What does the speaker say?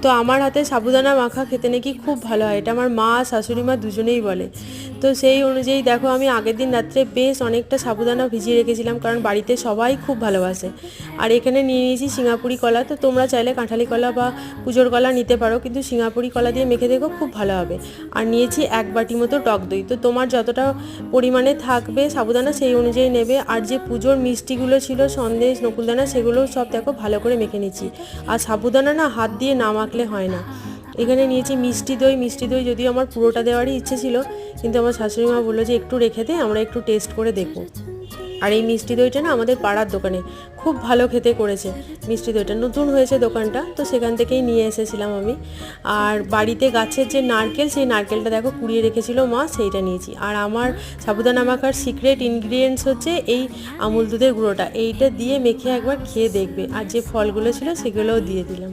তো আমার হাতে সাবুদানা মাখা খেতে নাকি খুব ভালো হয়, এটা আমার মা শাশুড়ি মা দুজনেই বলে। তো সেই অনুযায়ী দেখো আমি আগের দিন রাত্রে বেশ অনেকটা সাবুদানা ভিজিয়ে রেখেছিলাম, কারণ বাড়িতে সবাই খুব ভালোবাসে। আর এখানে নিয়ে নিয়েছি সিঙ্গাপুরি কলা, তো তোমরা চাইলে কাঁঠালি কলা বা পুজোর কলা নিতে পারো, কিন্তু সিঙ্গাপুরি কলা দিয়ে মেখে দেখো খুব ভালো হবে। আর নিয়েছি 1 বাটি মতো টক দই, তো তোমার যতটা পরিমাণে থাকবে সাবুদানা সেই অনুযায়ী নেবে। আর যে পুজোর মিষ্টিগুলো ছিল সন্দেশ নকুলদানা সেগুলোও সব দেখো ভালো করে মেখে নিচ্ছি। আর সাবুদানা না হাত দিয়ে না মাখলে হয় না। এখানে নিয়েছি মিষ্টি দই, মিষ্টি দই যদিও আমার পুরোটা দেওয়ারই ইচ্ছে ছিল, কিন্তু আমার শাশুড়ি মা বললো যে একটু রেখে দে, আমরা একটু টেস্ট করে দেখবো। আর এই মিষ্টি দইটা না আমাদের পাড়ার দোকানে খুব ভালো খেতে করেছে। মিষ্টি দইটা নতুন হয়েছে দোকানটা, তো সেখান থেকেই নিয়ে এসেছিলাম আমি। আর বাড়িতে গাছের যে নারকেল, সেই নারকেলটা দেখো কুড়িয়ে রেখেছিল মা, সেইটা নিয়েছি। আর আমার সাবুদানা মাখার সিক্রেট ইনগ্রিডিয়েন্টস হচ্ছে এই আমুল দুধের গুঁড়োটা, এইটা দিয়ে মেখে একবার খেয়ে দেখবে। আর যে ফলগুলো ছিল সেগুলোও দিয়ে দিলাম।